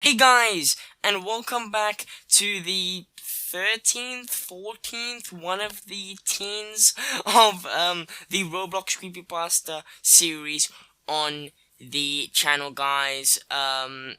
Hey guys, and welcome back to the 13th, 14th, one of the teens of the Roblox Creepypasta series on the channel, guys.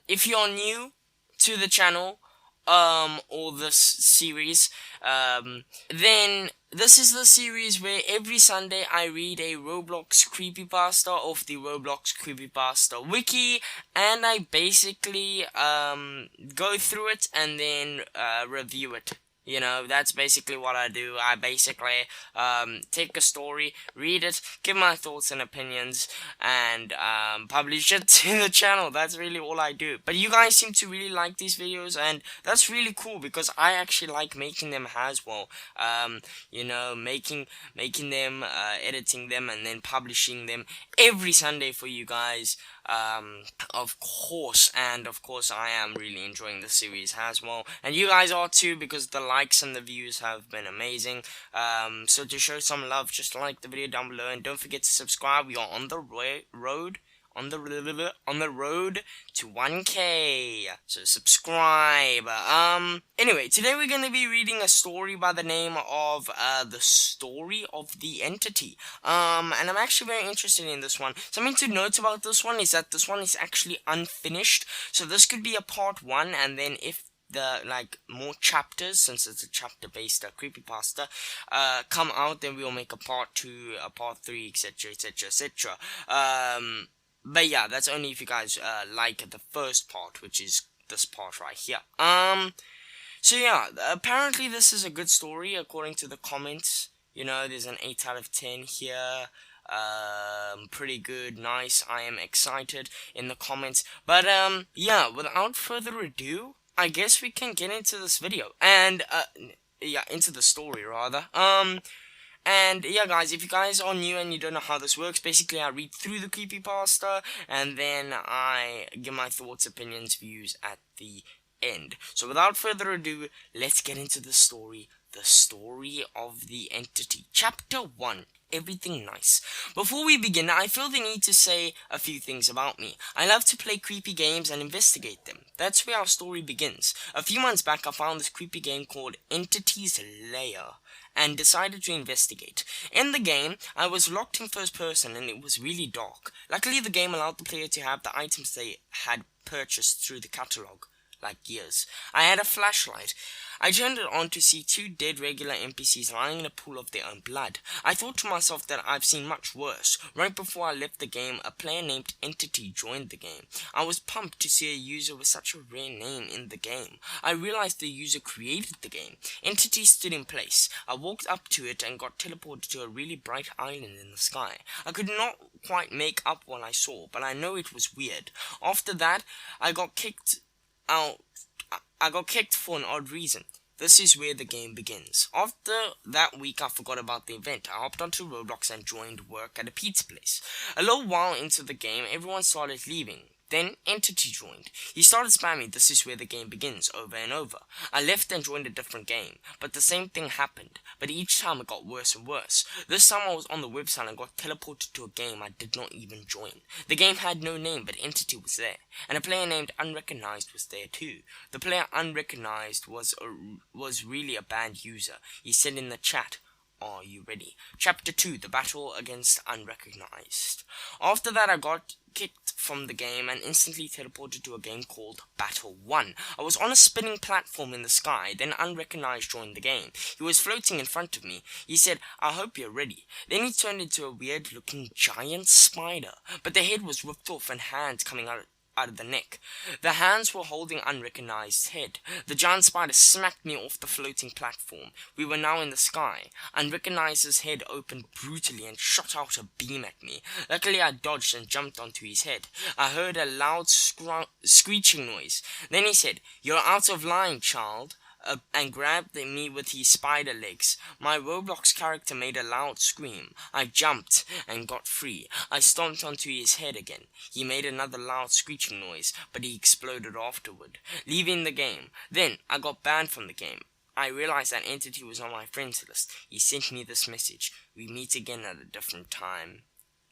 If you're new to the channel, or this series, then this is the series where every Sunday I read a Roblox Creepypasta off the Roblox Creepypasta wiki, and I basically, go through it and then, review it. You know, that's basically what I do. I basically, take a story, read it, give my thoughts and opinions, and, publish it to the channel. That's really all I do. But you guys seem to really like these videos, and that's really cool because I actually like making them as well. You know, making them, editing them, and then publishing them every Sunday for you guys. Of course, I am really enjoying the series as well, and you guys are too, because the likes and the views have been amazing. So to show some love, just like the video down below, and don't forget to subscribe. We are on the road to 1K, so subscribe. Anyway, today we're gonna be reading a story by the name of The Story of the Entity. And I'm actually very interested in this one. Something to note about this one is that this one is actually unfinished, so this could be a part 1, and then if the more chapters, since it's a chapter based creepypasta, come out, then we'll make a part 2, a part 3, etc, etc. But yeah, that's only if you guys like the first part, which is this part right here. So yeah, apparently this is a good story according to the comments. You know, there's an 8 out of 10 here. Pretty good, nice. I am excited in the comments. But yeah, without further ado, I guess we can get into this video and yeah, into the story rather. And yeah, guys, if you guys are new and you don't know how this works, basically I read through the creepypasta and then I give my thoughts, opinions, views at the end. So without further ado, let's get into the story. The Story of the Entity. Chapter 1. Everything nice. Before we begin, I feel the need to say a few things about me. I love to play creepy games and investigate them. That's where our story begins. A few months back, I found this creepy game called Entity's Lair and decided to investigate. In the game, I was locked in first person and it was really dark. Luckily, the game allowed the player to have the items they had purchased through the catalog, like gears. I had a flashlight. I turned it on to see 2 dead regular NPCs lying in a pool of their own blood. I thought to myself that I've seen much worse. Right before I left the game, a player named Entity joined the game. I was pumped to see a user with such a rare name in the game. I realized the user created the game. Entity stood in place. I walked up to it and got teleported to a really bright island in the sky. I could not quite make up what I saw, but I know it was weird. After that, I got kicked for an odd reason. This is where the game begins. After that week, I forgot about the event. I hopped onto Roblox and joined work at a pizza place. A little while into the game, everyone started leaving. Then Entity joined. He started spamming "This is where the game begins" over and over. I left and joined a different game, but the same thing happened. But each time it got worse and worse. This time I was on the website and got teleported to a game I did not even join. The game had no name, but Entity was there, and a player named Unrecognized was there too. The player Unrecognized was really a bad user. He said in the chat, "Are you ready?" Chapter 2, The Battle Against Unrecognized. After that, I got kicked from the game and instantly teleported to a game called Battle 1. I was on a spinning platform in the sky, then Unrecognized joined the game. He was floating in front of me. He said, "I hope you're ready." Then he turned into a weird-looking giant spider, but the head was ripped off and hands coming out of the neck. The hands were holding Unrecognized's head. The giant spider smacked me off the floating platform. We were now in the sky. Unrecognized's head opened brutally and shot out a beam at me. Luckily, I dodged and jumped onto his head. I heard a loud screeching noise. Then he said, "You're out of line, child," and grabbed me with his spider legs. My Roblox character made a loud scream. I jumped and got free. I stomped onto his head again. He made another loud screeching noise, but he exploded afterward, leaving the game. Then I got banned from the game. I realized that Entity was on my friends list. He sent me this message: "We meet again at a different time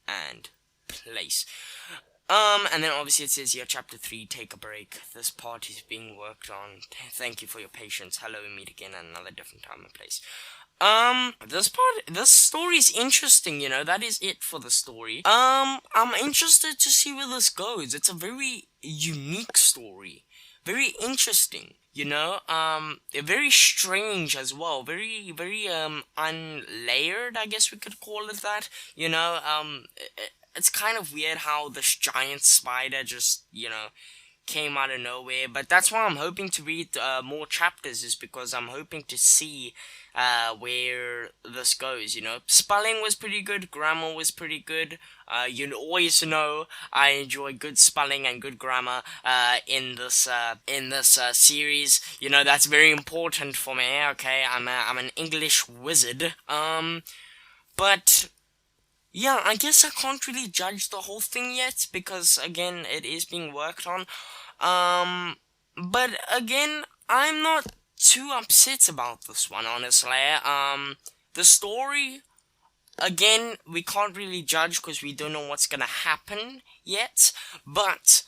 and place." And then obviously it says here, chapter 3, take a break. This part is being worked on. Thank you for your patience. Hello, we meet again at another different time and place. This story is interesting, you know, that is it for the story. I'm interested to see where this goes. It's a very unique story. Very interesting, you know, very strange as well. Very, unlayered, I guess we could call it that, you know, it's kind of weird how this giant spider just, you know, came out of nowhere. But that's why I'm hoping to read more chapters, is because I'm hoping to see where this goes, you know. Spelling was pretty good, grammar was pretty good. You always know I enjoy good spelling and good grammar in this series. You know, that's very important for me. Okay, I'm an English wizard. But yeah, I guess I can't really judge the whole thing yet, because again, it is being worked on. But again, I'm not too upset about this one, honestly. The story, again, we can't really judge because we don't know what's gonna happen yet. But,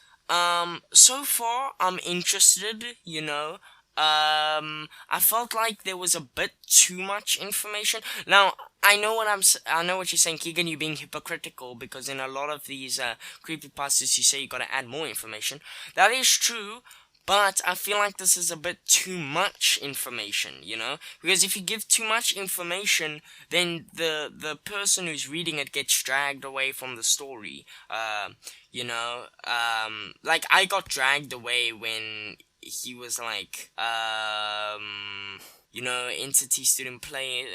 so far, I'm interested, you know. I felt like there was a bit too much information. Now, I know what you're saying, Keegan, you're being hypocritical, because in a lot of these, creepypastas, you say you gotta add more information. That is true, but I feel like this is a bit too much information, you know? Because if you give too much information, then the person who's reading it gets dragged away from the story. You know, like, I got dragged away when he was like, you know, entity student play.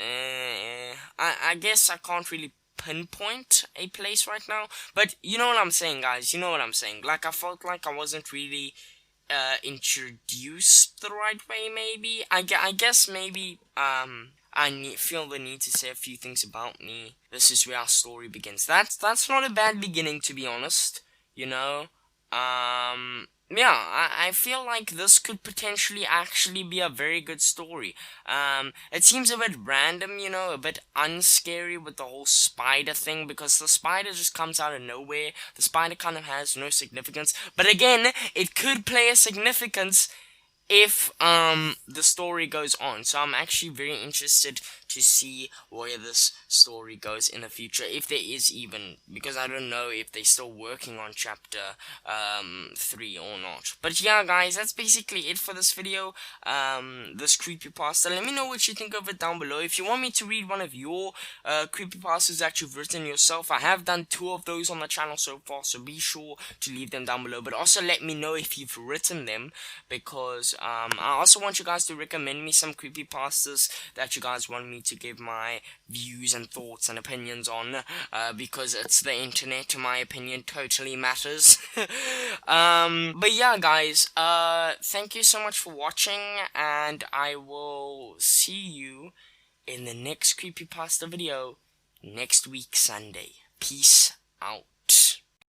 I guess I can't really pinpoint a place right now, but you know what I'm saying, guys. You know what I'm saying. Like, I felt like I wasn't really introduced the right way. Maybe I guess maybe feel the need to say a few things about me. This is where our story begins. That's not a bad beginning, to be honest. You know, yeah, I feel like this could potentially actually be a very good story. It seems a bit random, you know, a bit unscary with the whole spider thing, because the spider just comes out of nowhere. The spider kind of has no significance, but again, it could play a significance if the story goes on. So I'm actually very interested to see where this story goes in the future, if there is even, because I don't know if they're still working on chapter 3 or not. But yeah, guys, that's basically it for this video, this creepypasta. Let me know what you think of it down below. If you want me to read one of your creepypastas that you've written yourself, I have done 2 of those on the channel so far, so be sure to leave them down below. But also let me know if you've written them, because I also want you guys to recommend me some creepypastas that you guys want me to give my views and thoughts and opinions on, because it's the internet, my opinion totally matters. But yeah, guys, thank you so much for watching, and I will see you in the next creepypasta video next week, Sunday. Peace out.